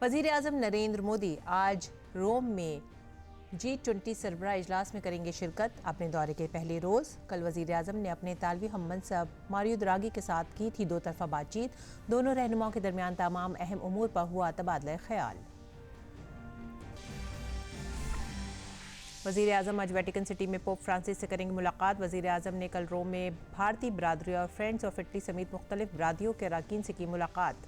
वज़ीर-ए-आज़म नरेंद्र मोदी आज रोम में G20 सरबराह इजलास में करेंगे शिरकत। अपने दौरे के पहले रोज़ कल वज़ीर-ए-आज़म ने अपने इतालवी हममंसब मारियो द्रागी के साथ की थी दो तरफ़ा बातचीत। दोनों रहनुमाओं के दरमियान तमाम अहम उमूर पर हुआ तबादला ख्याल। वज़ीर-ए-आज़म आज वेटिकन सिटी में पोप फ्रांसिस से करेंगे मुलाकात। वज़ीर-ए-आज़म ने कल रोम में भारतीय बरादरी और फ्रेंड्स ऑफ इटली समेत मुख्तलिफ बरादरियों के अरकान से की मुलाकात।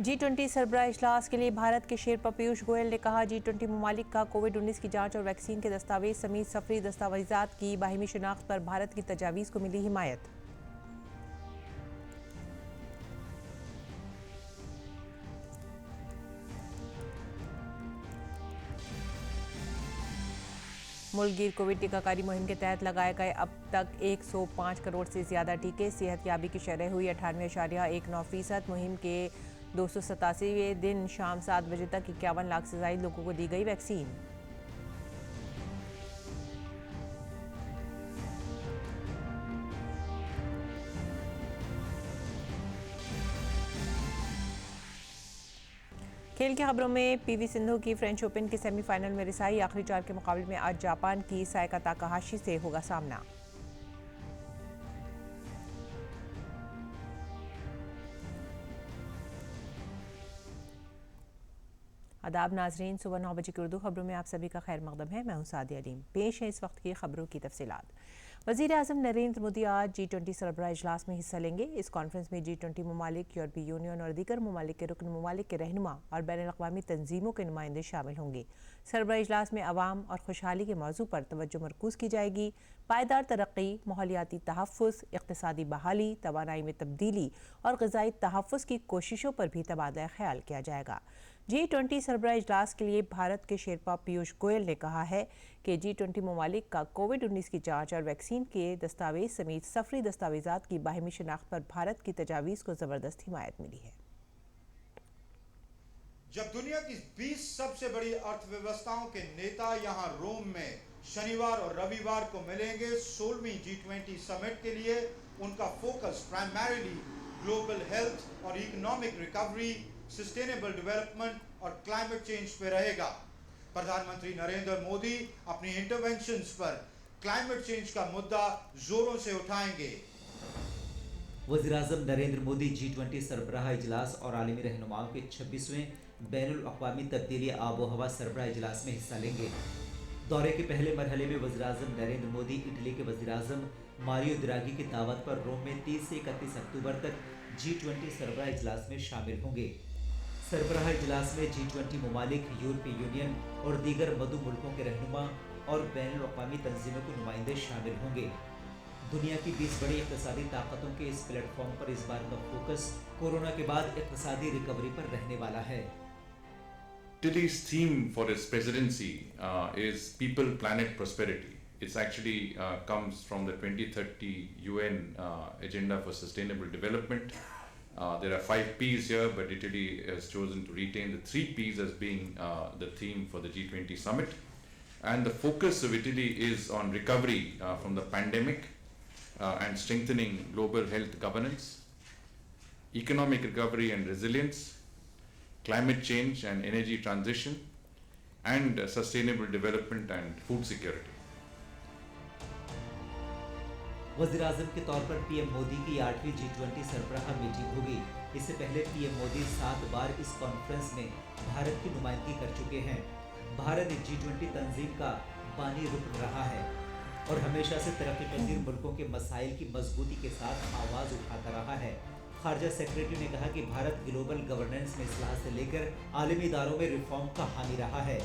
G20 सरबराह इजलास के लिए भारत के शेरपा पीयूष गोयल ने कहा, G20 ममालिक का कोविड-19 की जांच और वैक्सीन के दस्तावेज समेत सफरी दस्तावेजात की बाहिमी शिनाख्त पर भारत की तजावीज़ को मिली हिमायत। मुल्क गिर कोविड टीकाकारी मुहिम के तहत लगाए गए अब तक 105 करोड़ से ज्यादा टीके। सेहतयाबी की शरह हुई 98.19%। मुहिम के 287वें दिन शाम 7 बजे तक 51 लाख से ज्यादा लोगों को दी गई वैक्सीन। खेल की खबरों में पीवी सिंधु की फ्रेंच ओपन के सेमीफाइनल में रिसाई। आखिरी 4 के मुकाबले में आज जापान की सायका ताकाहाशी से होगा सामना। आदाब नाजरीन, सुबह 9 बजे की उर्दू खबरों में आप सभी का खैर मकदम है। मैं हूं सादिया अलीम। पेश है इस वक्त की खबरों की तफसीलात। वज़ीर-ए-आज़म नरेंद्र मोदी आज G20 सरबराह इजलास में हिस्सा लेंगे। इस कॉन्फ्रेंस में G20 ममालिक, यूरोपीय यूनियन और दीगर ममालिक के रुकन ममालिक के रहनुमा और बैनुल-अक़वामी तंजीमों के नुमाइंदे शामिल होंगे। सरबराह इजलास में अवाम और खुशहाली के मौजू पर तवज्जो मरकूज़ की जाएगी। पायदार तरक्की, माहौलियाती तहफ़्फ़ुज़, इक़्तिसादी बहाली, तवानाई में तब्दीली और ग़िज़ाई तहफ़्फ़ुज़ की कोशिशों पर भी तबादला ख्याल किया जाएगा। G20 सरबराह इजलास के लिए भारत के शेरपा पीयूष गोयल ने कहा है कि G20 ममालिक का कोविड-19 की जांच और वैक्सीन के दस्तावेज समेत सफरी दस्तावेजात की बाहिमी शिनाख्त पर भारत की तजावीज़ को ज़बरदस्त हिमायत मिली है। जब दुनिया की 20 सबसे बड़ी अर्थव्यवस्थाओं के नेता यहां रोम में शनिवार और रविवार को मिलेंगे 16वीं G20 समिट के लिए, उनका फोकस प्राइमरीली ग्लोबल हेल्थ और इकोनॉमिक रिकवरी, सस्टेनेबल डेवलपमेंट और क्लाइमेट चेंज पे रहेगा। प्रधानमंत्री नरेंद्र मोदी अपनी इंटरवेंशंस पर क्लाइमेट चेंज का मुद्दा जोरों से उठाएंगे। वज़ीर-ए-आज़म नरेंद्र मोदी G20 सरबराह इजलास और आलमी रहनुमाओं के 26वें बैनुल-अक़वामी तब्दीली आबो हवा सरबराह इजलास में हिस्सा लेंगे। दौरे के पहले मरहले में वज़ीर-ए-आज़म नरेंद्र मोदी इटली के वज़ीर-ए-आज़म मारियो द्रागी की दावत पर रोम में 30 से 31 अक्टूबर तक G20 सरबराह इजलास में शामिल होंगे। सरबराह इजलास में G20 ममालिक, यूरोपीय यूनियन और दीगर मदू मुल्कों के रहनुमा और बैनुल-अक़वामी तंजीमों के नुमाइंदे शामिल होंगे। दुनिया की 20 बड़ी इक़्तिसादी ताकतों के इस प्लेटफॉर्म पर इस बार का फोकस कोरोना के बाद इक़्तिसादी रिकवरी पर रहने वाला है। Italy's theme for its presidency is People, Planet, Prosperity. It's actually comes from the 2030 UN Agenda for Sustainable Development. There are 5 P's here, but Italy has chosen to retain the 3 P's as being the theme for the G20 summit. And the focus of Italy is on recovery from the pandemic and strengthening global health governance, economic recovery and resilience, climate change and energy transition, and sustainable development and food security. वज़ीर-ए-आज़म के तौर पर PM Modi की 8वीं G20 सरबराह meeting होगी। इससे पहले PM Modi 7 बार इस कॉन्फ्रेंस में भारत की नुमाइंदगी कर चुके हैं। भारत G20 तंजीम का बानी रुकन रहा है और हमेशा से तरक्की पजीर मुल्कों के मसाइल की मजबूती के साथ आवाज़ उठाता रहा है। खारजा सेक्रेटरी ने कहा कि भारत ग्लोबल गवर्नेंस में इस्लाह से लेकर आलमी इदारों में रिफॉर्म का हामी रहा है।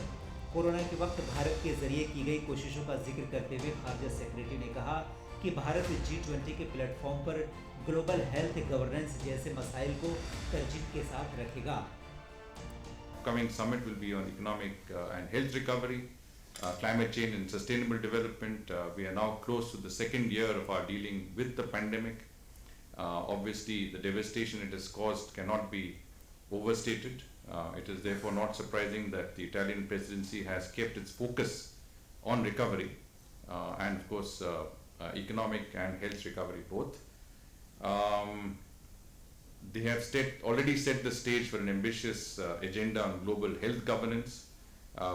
कोरोना के वक्त भारत के जरिए की गई कोशिशों का जिक्र करते हुए खारजा सेक्रेटरी ने कहा कि भारत G20 के प्लेटफॉर्म पर ग्लोबल हेल्थ गवर्नेंस जैसे मसाइल को तरजीह के साथ रखेगा। Coming summit will be on economic and health recovery, climate change and sustainable development. We are now close to the second year of our dealing with the pandemic. Obviously, the devastation it has caused cannot be overstated. It is therefore not surprising that the Italian presidency has kept its focus on recovery and of course economic and health recovery both. They have already set the stage for an ambitious agenda on global health governance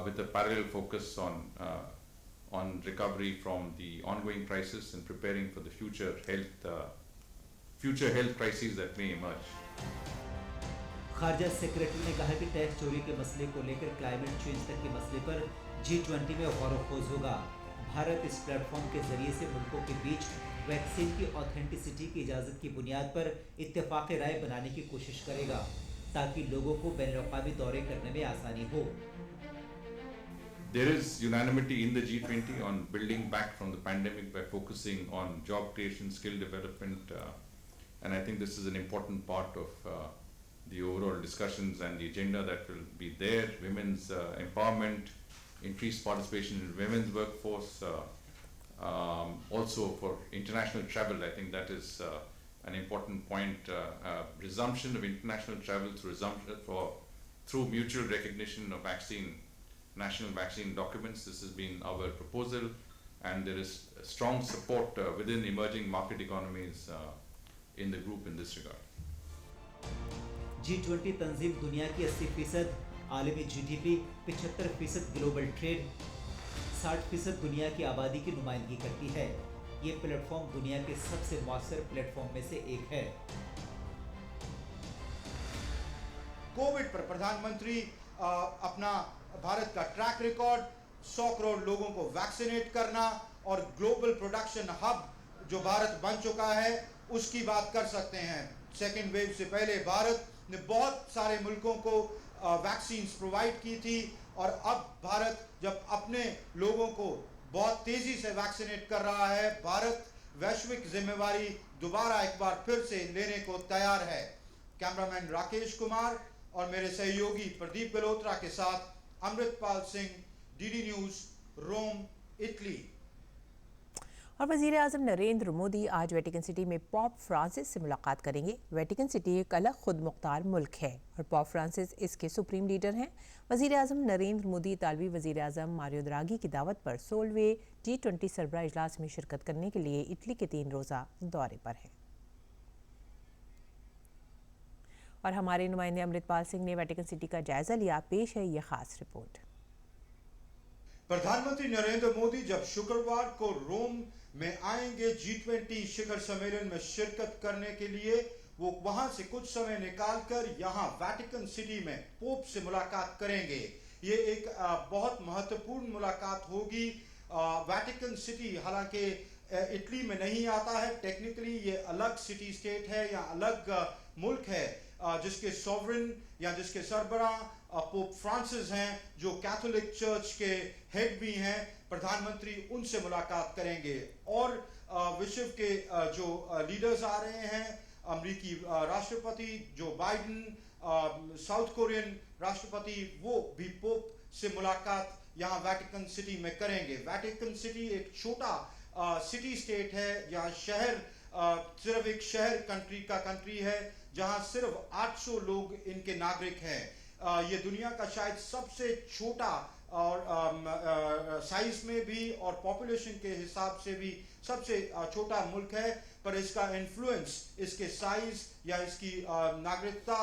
with a parallel focus on recovery from the ongoing crisis and preparing for the future health crises that may emerge. खारजा secretary ने कहा कि tax चोरी के मसले को लेकर climate change तक के मसले पर G20 में गौर खोज होगा। भारत इस प्लेटफॉर्म के जरिए से मुल्कों के बीच वैक्सीन की ऑथेंटिसिटी की इजाज़त की बुनियाद पर इत्तेफाक राय बनाने की कोशिश करेगा ताकि लोगों को बैनुल-अक़वामी दौरे करने में आसानी हो। There is unanimity in the G20 on building back from the pandemic by focusing on job creation, skill development, and I think this is an important part of the overall discussions and the agenda that will be there. Women's empowerment, increased participation in women's workforce, also for international travel. I think that is an important point. Resumption of international travel through mutual recognition of national vaccine documents. This has been our proposal, and there is strong support within emerging market economies in the group in this regard. G20 तंजीम दुनिया की 80%, आलमी GDP, 75% global trade, 60% दुनिया की आबादी की नुमाइंदगी करती है। ये प्लेटफॉर्म दुनिया के सबसे मौसर प्लेटफॉर्म में से एक है। कोविड पर प्रधानमंत्री अपना भारत का ट्रैक रिकॉर्ड, 100 करोड़ लोगों को वैक्सीनेट करना और ग्लोबल प्रोडक्शन हब जो भारत बन चुका है उसकी बात कर सकते हैं। सेकेंड वेव से पहले भारत ने बहुत सारे मुल्कों को वैक्सीन प्रोवाइड की थी और अब भारत जब अपने लोगों को बहुत तेजी से वैक्सीनेट कर रहा है, भारत वैश्विक जिम्मेवारी दोबारा एक बार फिर से लेने को तैयार है। कैमरामैन राकेश कुमार और मेरे सहयोगी प्रदीप गल्होत्रा के साथ अमृतपाल सिंह, डीडी न्यूज, रोम, इटली। और वज़ीर आज़म नरेंद्र मोदी आज वेटिकन सिटी में पॉप फ्रांसिस से मुलाकात करेंगे। वेटिकन सिटी एक अलग खुद मुख्तार मुल्क है और पॉप फ्रांसिस इसके सुप्रीम लीडर हैं। वज़ीर आज़म नरेंद्र मोदी इतालवी वज़ीर आज़म मारियो द्रागी की दावत पर 16वें G20 सरबराह इजलास में शिरकत करने के लिए इटली के 3 रोज़ा दौरे पर हैं। और हमारे नुमाइंदे अमृतपाल सिंह ने वेटिकन सिटी का जायजा लिया। पेश है ये खास रिपोर्ट। प्रधानमंत्री नरेंद्र मोदी जब शुक्रवार को रोम में आएंगे G20 शिखर सम्मेलन में शिरकत करने के लिए, वो वहां से कुछ समय निकालकर यहां वेटिकन सिटी में पोप से मुलाकात करेंगे। ये एक बहुत महत्वपूर्ण मुलाकात होगी। वेटिकन सिटी हालांकि इटली में नहीं आता है, टेक्निकली ये अलग सिटी स्टेट है या अलग मुल्क है, जिसके सॉवरेन या जिसके सरबराह पोप फ्रांसिस हैं, जो कैथोलिक चर्च के हेड भी हैं। प्रधानमंत्री उनसे मुलाकात करेंगे और विश्व के जो लीडर्स आ रहे हैं, अमेरिकी राष्ट्रपति जो बाइडेन, साउथ कोरियन राष्ट्रपति, वो भी पोप से मुलाकात यहाँ वेटिकन सिटी में करेंगे। वेटिकन सिटी एक छोटा सिटी स्टेट है, यहाँ शहर सिर्फ एक शहर कंट्री है जहाँ सिर्फ 800 लोग इनके नागरिक हैं। ये दुनिया का शायद सबसे छोटा और साइज में भी और पॉपुलेशन के हिसाब से भी सबसे छोटा मुल्क है, पर इसका इन्फ्लुएंस इसके साइज या इसकी नागरिकता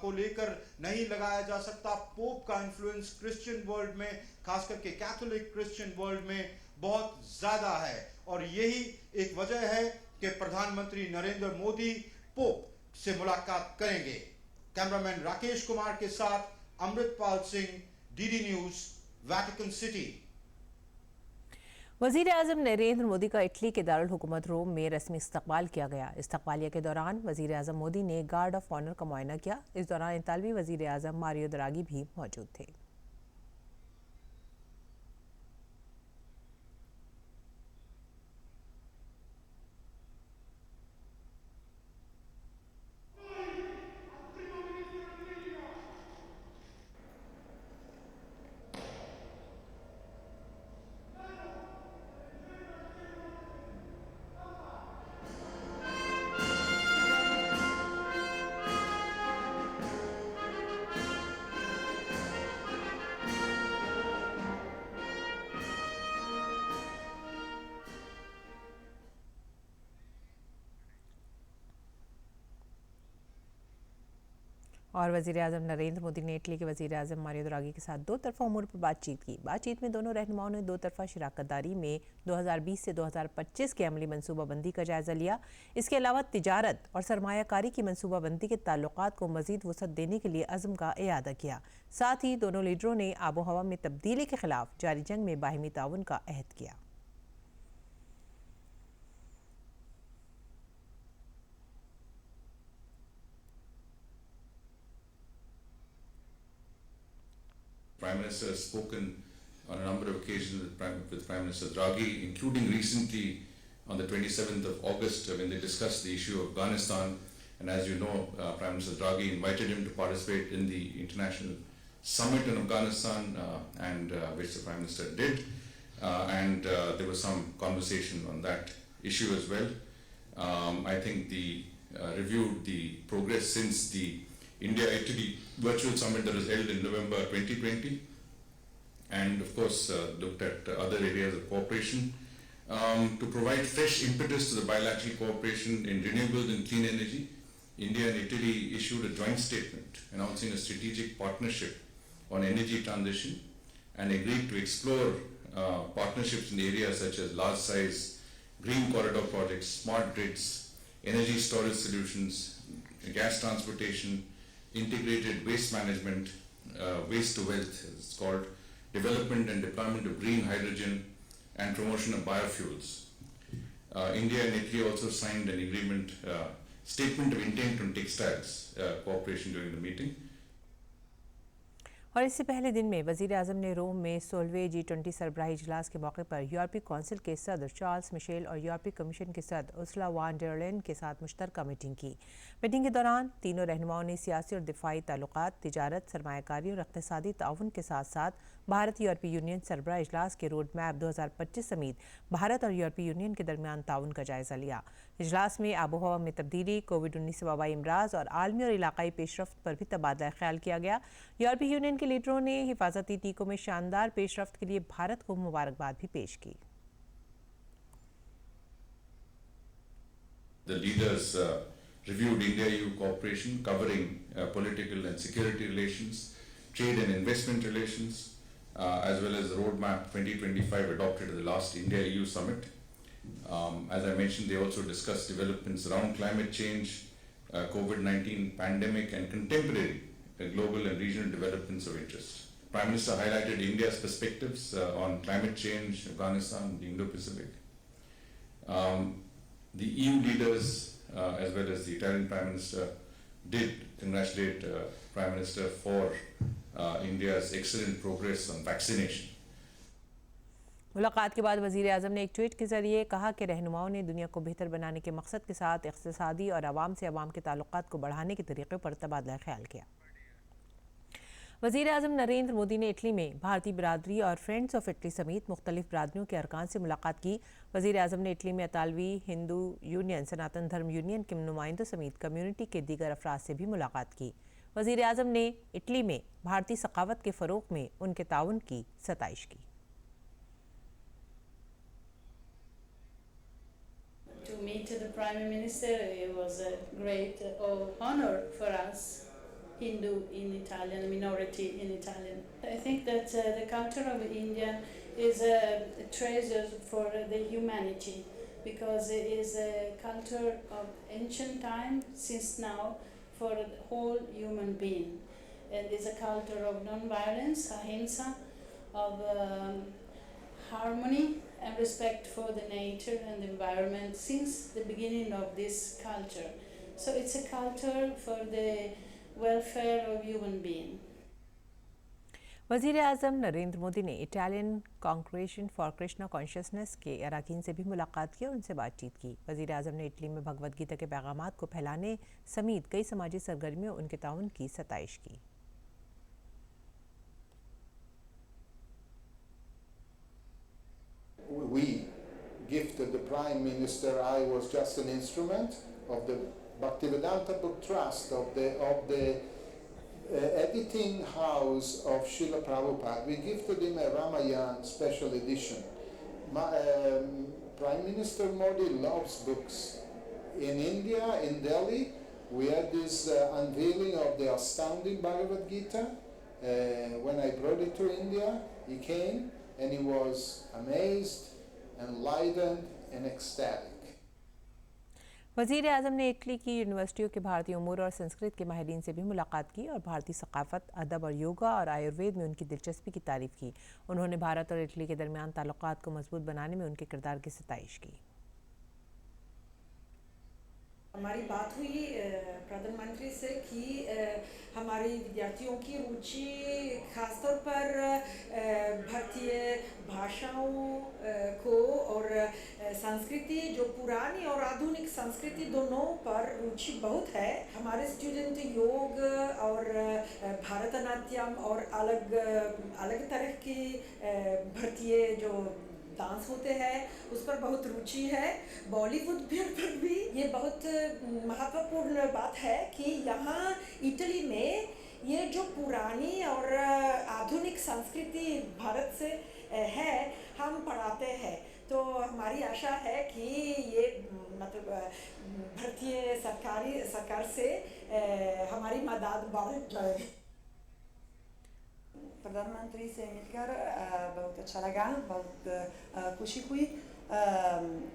को लेकर नहीं लगाया जा सकता। पोप का इन्फ्लुएंस क्रिश्चियन वर्ल्ड में, खास करके कैथोलिक क्रिश्चियन वर्ल्ड में बहुत ज़्यादा है और यही एक वजह है कि प्रधानमंत्री नरेंद्र मोदी पोप से मुलाकात करेंगे। कैमरामैन राकेश कुमार के साथ Amritpal Singh, DD news, Vatican city. वज़ीर आज़म नरेंद्र मोदी का इटली के दारुल हुकूमत रोम में रस्मी इस्तकबाल किया गया। इस्तकबालिया के दौरान वज़ीर आज़म मोदी ने गार्ड ऑफ ऑनर का मुआयना किया। इस दौरान इतालवी वज़ीर आज़म मारियो द्रागी भी मौजूद थे। और वज़ीर-ए-आज़म नरेंद्र मोदी ने इटली के वज़ीर-ए-आज़म मारियो द्रागी के साथ दो तरफ़ा उमूर पर बातचीत की। बातचीत में दोनों रहनुमाओं ने दो तरफ़ा शराकतदारी में 2020 से 2025 की अमली मनसूबाबंदी का जायज़ा लिया। इसके अलावा तिजारत और सरमायाकारी की मनसूबाबंदी के ताल्लुकात को मज़ीद वसअत देने के लिए अज़्म का इयादा किया। साथ ही दोनों लीडरों ने आबो हवा में तब्दीली के खिलाफ जारी जंग में बाहिमी ताउन का अहद किया। Prime Minister has spoken on a number of occasions with Prime Minister Draghi, including recently on the 27th of August when they discussed the issue of Afghanistan. And as you know, Prime Minister Draghi invited him to participate in the international summit in Afghanistan, which the Prime Minister did. There was some conversation on that issue as well. I think the reviewed the progress since the India-Italy virtual summit that was held in November 2020, and of course looked at other areas of cooperation to provide fresh impetus to the bilateral cooperation in renewables and clean energy. India and Italy issued a joint statement announcing a strategic partnership on energy transition and agreed to explore partnerships in areas such as large-size green corridor projects, smart grids, energy storage solutions, gas transportation, integrated waste management, waste to wealth, it's called, development and deployment of green hydrogen, and promotion of biofuels. India and Italy also signed an agreement, statement of intent on textiles cooperation during the meeting. और इससे पहले दिन में वज़ीर-ए-आज़म ने रोम में 16वें G20 सरबराही इजलास के मौके पर यूरोपीय कौंसिल के सदर चार्ल्स मिशेल और यूरोपीय कमीशन के सदर उर्सुला वान डेर लेयन के साथ मुश्तरका मीटिंग की। मीटिंग के दौरान तीनों रहनुमाओं ने सियासी और दिफाई ताल्लुकात, तिजारत, सरमायाकारी और इक़्तिसादी ताउन के साथ साथ भारत यूरोपीय यूनियन सरबराह इजलास के रोड मैप 2025 समेत भारत और यूरोपीय यूनियन के दरमियान ताउन का जायज़ा लिया। इजलास में आबो हवा में तब्दीली, कोविड-19 वबाई अमराज और आलमी और इलाकाई पेशरफ्त पर भी तबादला ख्याल किया गया। यूरोपीय यूनियन के लीडरों ने हिफाजती टीकों में शानदार पेशरफ्त के लिए भारत को मुबारकबाद भी पेश की। The leaders reviewed India-EU cooperation covering political and security relations, trade and investment relations, as well as the roadmap 2025 adopted at the last India-EU summit. As I mentioned, they also discussed developments around climate change, COVID-19 pandemic, and contemporary global and regional developments of interest. Prime Minister highlighted India's perspectives on climate change, Afghanistan, the Indo-Pacific. The EU leaders, as well as the Italian Prime Minister, did congratulate Prime Minister for India's excellent progress on vaccination. मुलाकात के बाद वज़ीर-ए-आज़म ने एक tweet के ज़रिए कहा कि रहनुमाओं ने दुनिया को बेहतर बनाने के मकसद के साथ इक़्तिसादी और आवाम से आवाम के ताल्लुकात को बढ़ाने के तरीक़े पर तबादला ख्याल किया। वज़ीर-ए-आज़म नरेंद्र मोदी ने इटली में भारतीय बिरादरी और फ्रेंड्स ऑफ इटली समेत मुख्तलिफ बिरादरियों के अरकान से मुलाकात की। वज़ीर-ए-आज़म ने इटली में अतालवी हिंदू यूनियन, सनातन धर्म यूनियन के नुमाइंदों समेत कम्युनिटी के दीगर अफराद से भी मुलाकात की। वज़ीर-ए-आज़म ने इटली में भारतीय सकावत के फ़रोग़ में उनके ताउन की सताइश की। To meet the Prime Minister, it was a great honor for us, Hindu in Italian, minority in Italian. I think that the culture of India is a treasure for the humanity because it is a culture of ancient time since now for the whole human being. And it's a culture of non-violence, ahimsa, of harmony and respect for the nature and the environment since the beginning of this culture. So it's a culture for the welfare of human being. वज़ीर-ए-आज़म नरेंद्र मोदी ने Italian congregation for Krishna consciousness के अरकान से भी मुलाकात की और उनसे बातचीत की। वज़ीर-ए-आज़म ने इटली में भगवद गीता के पैगामात को फैलाने समेत कई समाजी सरगर्मियों उनके ताउन की सताइश की। We gifted the Prime Minister, I was just an instrument of the Bhaktivedanta Book Trust, of the editing house of Srila Prabhupada. We gifted him a Ramayana special edition. Prime Minister Modi loves books. In India, in Delhi, We had this unveiling of the astounding Bhagavad Gita. When I brought it to India, he came and he was amazed, enlightened and ecstatic. वज़ीर आज़म ने Italy की यूनिवर्सिटियों के भारतीय उमूर और संस्कृत के माहिरीन से भी मुलाकात की और भारतीय सकाफ़त, अदब और योगा और आयुर्वेद में उनकी दिलचस्पी की तारीफ़ की। उन्होंने भारत और इटली के दरमियान ताल्लुकात को मजबूत बनाने में उनके किरदार की सिताइश की। हमारी बात हुई प्रधानमंत्री से कि हमारी विद्यार्थियों की रुचि खासतौर पर भारतीय भाषाओं को और संस्कृति, जो पुरानी और आधुनिक संस्कृति दोनों पर रुचि बहुत है। हमारे स्टूडेंट योग और भरतनाट्यम और अलग अलग तरह की भारतीय जो डांस होते हैं उस पर बहुत रुचि है। बॉलीवुड पर भी ये बहुत महत्वपूर्ण बात है कि यहाँ इटली में ये जो पुरानी और आधुनिक संस्कृति भारत से है हम पढ़ाते हैं। तो हमारी आशा है कि ये मतलब भारतीय सरकार से हमारी मदद बढ़ जाए। प्रधानमंत्री से मिलकर बहुत अच्छा लगा, बहुत खुशी हुई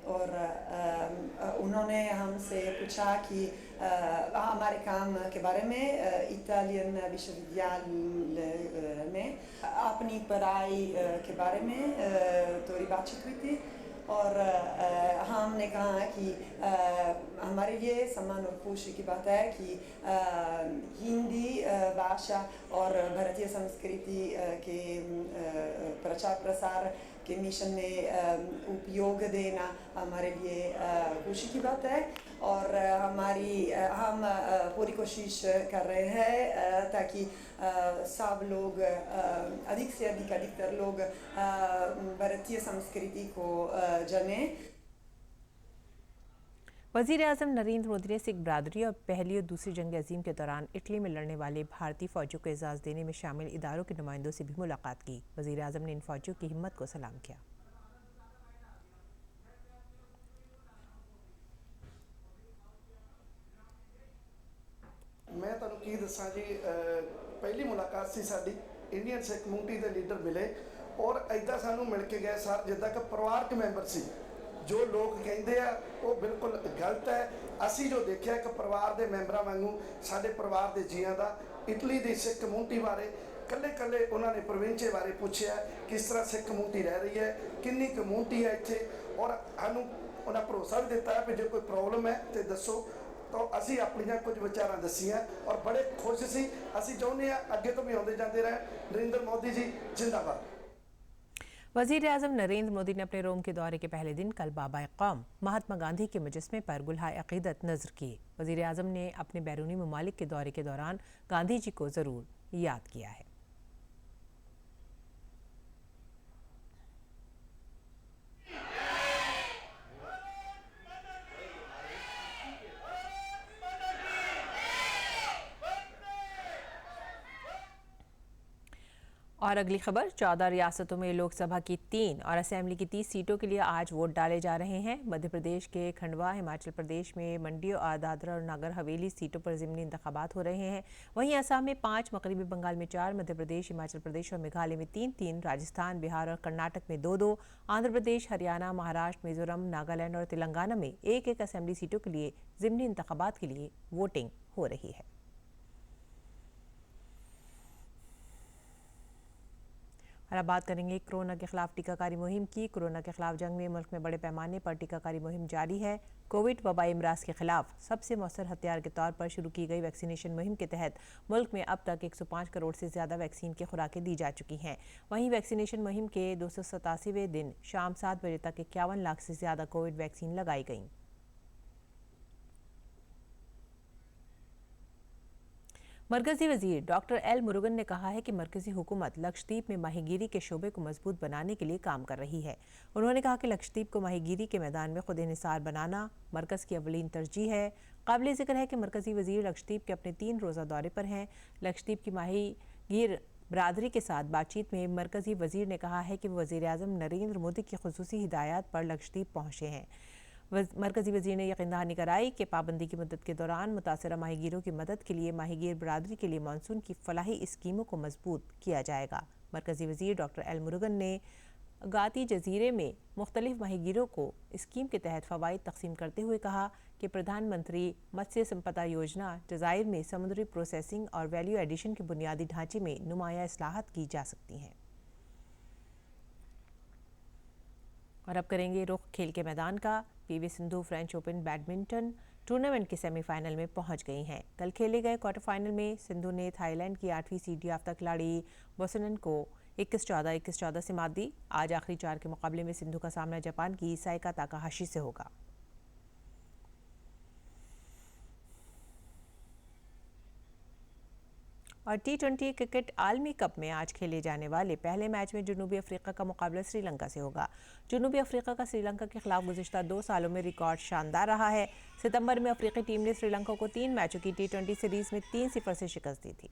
और उन्होंने हमसे पूछा कि हमारे काम के बारे में। इटालियन विश्वविद्यालय में अपनी पढ़ाई के बारे में थोड़ी बातचीत हुई थी और हमने कहा कि हमारे लिए सम्मान और खुशी की बात है कि हिंदी भाषा और भारतीय संस्कृति के प्रचार प्रसार के मिशन में उपयोग देना हमारे लिए खुशी की बात है और हम पूरी कोशिश कर रहे हैं ताकि सब लोग अधिक से अधिकतर लोग भारतीय संस्कृति को जानें। वज़ीर आज़म नरेंद्र मोदी ने सिख बरादरी और पहली और दूसरी जंग अजीम के दौरान इटली में लड़ने वाले भारतीय फ़ौजियों को एजाज़ देने में शामिल इदारों के नुमाइंदों से भी मुलाकात की। वज़ीर आज़म ने इन फ़ौजियों की हिम्मत को सलाम किया। मैं ਤੁਹਾਨੂੰ ਕੀ ਦੱਸਾਂ ਜੀ, ਪਹਿਲੀ ਮੁਲਾਕਾਤ ਸੀ ਸਾਡੀ, ਇੰਡੀਅਨ ਸਿੱਖ ਕਮਿਊਨਿਟੀ ਦੇ ਲੀਡਰ ਮਿਲੇ ਔਰ ਐਦਾਂ ਸਾਨੂੰ ਮਿਲ ਕੇ ਗਏ ਸਰ ਜਿੱਦਾਂ ਕਿ ਪਰਿਵਾਰਕ ਮੈਂਬਰ ਸੀ। ਜੋ ਲੋਕ ਕਹਿੰਦੇ ਆ ਉਹ ਬਿਲਕੁਲ ਗਲਤ ਹੈ। ਅਸੀਂ ਜੋ ਦੇਖਿਆ ਇੱਕ ਪਰਿਵਾਰ ਦੇ ਮੈਂਬਰਾਂ ਵਾਂਗੂ ਸਾਡੇ ਪਰਿਵਾਰ ਦੇ ਜੀਆਂ ਦਾ ਇਟਲੀ ਦੀ ਸਿੱਖ ਕਮਿਊਨਿਟੀ ਬਾਰੇ ਕੱਲੇ ਉਹਨਾਂ ਨੇ ਪ੍ਰੋਵਿੰਚੇ ਬਾਰੇ ਪੁੱਛਿਆ, ਕਿਸ ਤਰ੍ਹਾਂ ਸਿੱਖ ਕਮਿਊਨਿਟੀ ਰਹਿ ਰਹੀ ਹੈ, ਕਿੰਨੀ ਕਮਿਊਨਿਟੀ ਹੈ ਇੱਥੇ ਔਰ ਸਾਨੂੰ ਉਹਨਾਂ ਭਰੋਸਾ ਵੀ ਦਿੱਤਾ ਹੈ ਕਿ ਜੇ ਕੋਈ ਪ੍ਰੋਬਲਮ ਹੈ ਤੇ ਦੱਸੋ। तो ਅਸੀਂ ਆਪਣੀਆਂ ਕੁਝ ਵਿਚਾਰਾਂ ਦੱਸੀਆਂ ਔਰ ਬੜੇ ਖੁਸ਼ ਸੀ। ਅਸੀਂ ਚਾਹੁੰਦੇ ਹਾਂ ਅੱਗੇ ਤੋਂ ਵੀ ਆਉਂਦੇ ਜਾਂਦੇ ਰਹਿਣ। नरेंद्र मोदी जी जिंदाबाद। वज़ीर आज़म नरेंद्र मोदी ने अपने रोम के दौरे के पहले दिन कल बाबा कौम महात्मा गांधी के मुजस्मे पर गुलहाए अक़ीदत नज़र किए। वज़ीर आज़म ने अपने बैरूनी ममालिक के दौरे के दौरान गांधी जी को ज़रूर याद किया है। और अगली खबर, 14 रियासतों में लोकसभा की 3 और असेंबली की 30 सीटों के लिए आज वोट डाले जा रहे हैं। मध्य प्रदेश के खंडवा, हिमाचल प्रदेश में मंडी और दादरा और नगर हवेली सीटों पर ज़िमनी इंतखाबात हो रहे हैं। वहीं असम में 5, मगरबी बंगाल में 4, मध्य प्रदेश, हिमाचल प्रदेश और मेघालय में 3-3, राजस्थान, बिहार और कर्नाटक में 2-2, आंध्र प्रदेश, हरियाणा, महाराष्ट्र, मिजोरम, नागालैंड और तेलंगाना में 1-1 असेंबली सीटों के लिए ज़िमनी इंतखाबात के लिए वोटिंग हो रही है। और अब बात करेंगे कोरोना के खिलाफ टीकाकारी मुहिम की। कोरोना के खिलाफ जंग में मुल्क में बड़े पैमाने पर टीकाकारी मुहिम जारी है। कोविड वबाई अमराज के खिलाफ सबसे मौसर हथियार के तौर पर शुरू की गई वैक्सीनेशन मुहिम के तहत मुल्क में अब तक 105 करोड़ से ज़्यादा वैक्सीन की खुराकें दी जा चुकी हैं। वहीं वैक्सीनेशन मुहिम के 287वें दिन शाम 7 बजे तक 51 लाख से ज़्यादा कोविड वैक्सीन लगाई गई। मरकज़ी वज़ीर डॉक्टर एल मुरुगन ने कहा है कि मरकज़ी हुकूमत लक्षद्वीप में माहीगीरी के शोबे को मजबूत बनाने के लिए काम कर रही है। उन्होंने कहा कि लक्षद्वीप को माहीगीरी के मैदान में खुद इन्हिसार बनाना मरकज़ की अवलीन तरजीह है। काबिल ज़िक्र है कि मरकज़ी वज़ीर लक्षद्वीप के अपने 3 रोज़ा दौरे पर हैं। लक्षद्वीप की माहीगीर बरादरी के साथ बातचीत में मरकज़ी वज़ीर ने कहा है कि वज़ीर आज़म नरेंद्र मोदी की खुसूसी हिदायत पर लक्षद्वीप पहुँचे हैं। मरकज़ी वज़ीर ने यकीन दहानी कराई कि पाबंदी की मुद्दत के दौरान मुतासरा माहीगीरों की मदद के लिए माहीगीर बरादरी के लिए मानसून की फलाही स्कीमों को मजबूत किया जाएगा। मरकज़ी वज़ीर डॉक्टर एल मुरुगन ने गाती जजीरे में मुख्तलिफ माहीगीरों को स्कीम के तहत फ़वाइद तकसीम करते हुए कहा कि प्रधानमंत्री मत्स्य संपदा योजना जज़ाइर में समुद्री प्रोसेसिंग और वैल्यू एडिशन के बुनियादी ढांचे में नुमाया इस्लाहत की जा सकती हैं। और अब करेंगे रुख खेल के मैदान का। PV Sindhu French open badminton tournament के सेमीफाइनल में पहुंच गई हैं। कल खेले गए क्वार्टर फाइनल में सिंधु ने थाईलैंड की 8वीं सीड याफ्ता खिलाड़ी बोसनन को 21-14, 21-14 से मात दी। आज आखिरी 4 के मुकाबले में सिंधु का सामना जापान की साइका ताकाहाशी से होगा। और T20 क्रिकेट आलमी कप में आज खेले जाने वाले पहले मैच में जनूबी अफ्रीका का मुकाबला श्रीलंका से होगा। जनूबी अफ्रीका का श्रीलंका के खिलाफ गुज़िश्ता 2 सालों में रिकॉर्ड शानदार रहा है। सितंबर में अफ्रीकी टीम ने श्रीलंका को 3 मैचों की T20 सीरीज में 3-0 से शिकस्त दी थी।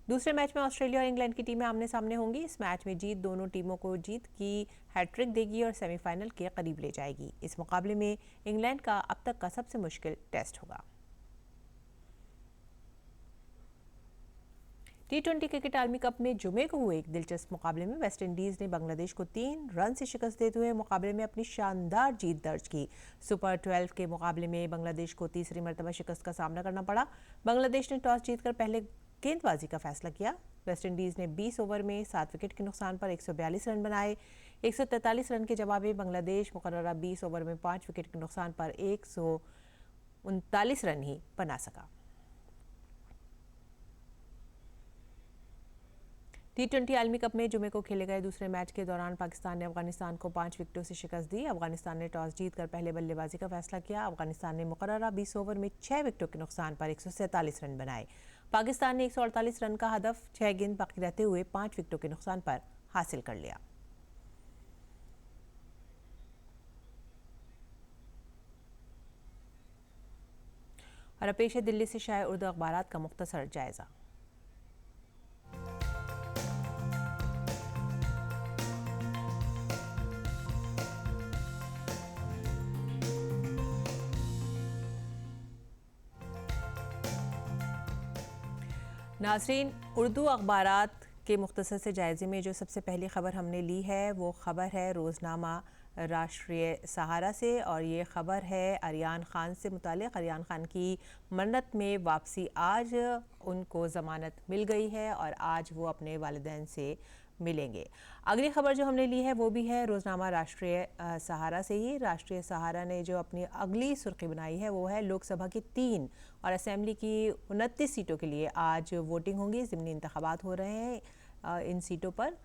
दूसरे मैच में ऑस्ट्रेलिया और इंग्लैंड की टीमें आमने सामने होंगी। इस मैच में जीत दोनों टीमों को जीत की हैट्रिक देगी और सेमीफाइनल के करीब ले जाएगी। इस मुकाबले में इंग्लैंड का अब तक का सबसे मुश्किल टेस्ट होगा। T20 क्रिकेट आलमी कप में जुमे को हुए एक दिलचस्प मुकाबले में वेस्ट इंडीज़ ने बांग्लादेश को 3 रन से शिकस्त देते हुए मुकाबले में अपनी शानदार जीत दर्ज की। सुपर 12 के मुकाबले में बांग्लादेश को तीसरी मरतबा शिकस्त का सामना करना पड़ा। बांग्लादेश ने टॉस जीतकर पहले गेंदबाजी का फैसला किया। वेस्ट इंडीज़ ने 20 ओवर में 7 विकेट के नुकसान पर 142 रन बनाए। 143 रन के जवाब में बांग्लादेश मुकर्ररा 20 ओवर में 5 विकेट के नुकसान पर 139 रन ही बना सका। T20 आलमी कप में जुमे को खेले गए दूसरे मैच के दौरान पाकिस्तान ने अफगानिस्तान को 5 विकेटों से शिकस्त दी। अफगानिस्तान ने टॉस जीतकर पहले बल्लेबाजी का फैसला किया। अफगानिस्तान ने मुकर्ररा 20 ओवर में 6 विकेटों के नुकसान पर 147 रन बनाए। पाकिस्तान ने 148 रन का हदफ 6 गेंद बाकी रहते हुए 5 विकेटों के नुकसान पर हासिल कर लिया। और अब पेश है दिल्ली से शाये उर्दू अखबारात का मुख्तसर जायजा। नाज़रीन, उर्दू अखबारात के मुख्तसर से जायज़े में जो सबसे पहली ख़बर हमने ली है वो ख़बर है रोज़नामा राष्ट्रीय सहारा से, और ये ख़बर है आर्यान ख़ान से मुतालिक। आर्यान ख़ान की मन्नत में वापसी। आज उनको ज़मानत मिल गई है और आज वो अपने वालिदैन से मिलेंगे। अगली खबर जो हमने ली है वो भी है रोज़नामा राष्ट्रीय सहारा से ही। राष्ट्रीय सहारा ने जो अपनी अगली सुर्खी बनाई है वो है लोकसभा की 3 और असेंबली की 29 सीटों के लिए आज वोटिंग होंगी। ज़िमनी इंतखाबात हो रहे हैं इन सीटों पर।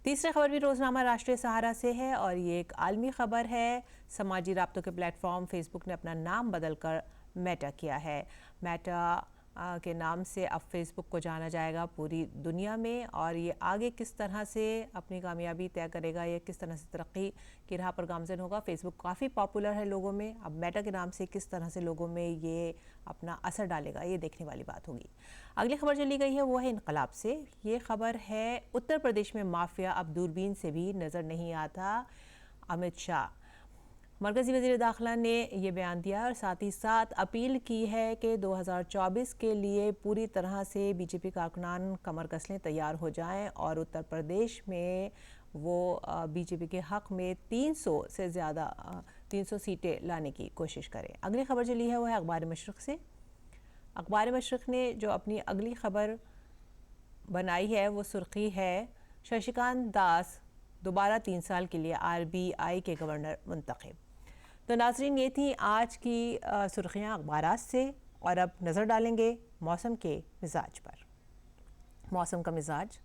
तीसरी खबर भी रोज़नामा राष्ट्रीय सहारा से है और ये एक आलमी खबर है। समाजी राब्तों के प्लेटफॉर्म फेसबुक ने अपना नाम बदलकर मेटा किया है। मेटा के नाम से अब फेसबुक को जाना जाएगा पूरी दुनिया में, और ये आगे किस तरह से अपनी कामयाबी तय करेगा, ये किस तरह से तरक्की की राह पर गामज़न होगा। फेसबुक काफ़ी पॉपुलर है लोगों में, अब मेटा के नाम से किस तरह से लोगों में ये अपना असर डालेगा ये देखने वाली बात होगी। अगली खबर जो ली गई है वो है इनकलाब से। ये खबर है उत्तर प्रदेश में माफिया अब दूरबीन से भी नज़र नहीं आता। अमित शाह मरकज़ी वज़ीर दाखिला ने ये बयान दिया और साथ ही साथ अपील की है कि 2024 के लिए पूरी तरह से बीजेपी कारकुनान कमर कस लें, तैयार हो जाएं और उत्तर प्रदेश में वो बीजेपी के हक़ में 300 सीटें लाने की कोशिश करें। अगली खबर जो ली है वो है अखबार मशरिक़ से। अखबार मशरिक़ ने जो अपनी अगली खबर बनाई है वो सुर्खी है शशिकांत दास दोबारा 3 साल के लिए RBI के गवर्नर मुंतखब। तो नाज़रीन, ये थी आज की सुर्खियाँ अखबारात से, और अब नज़र डालेंगे मौसम के मिजाज पर। मौसम का मिजाज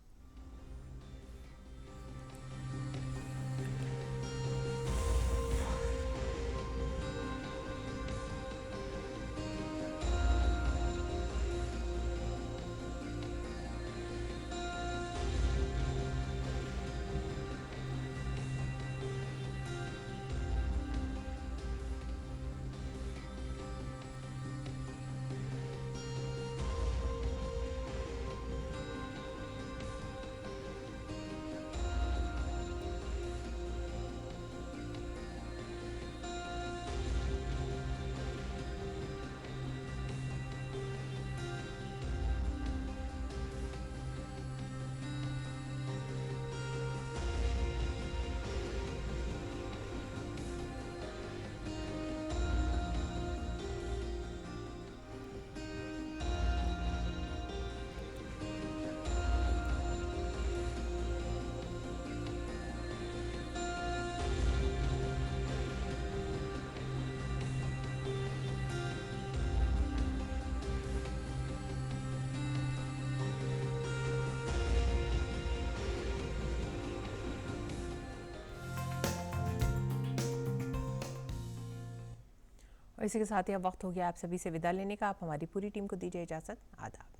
और इसी के साथ ही अब वक्त हो गया आप सभी से विदा लेने का। आप हमारी पूरी टीम को दीजिए इजाज़त। आदाब।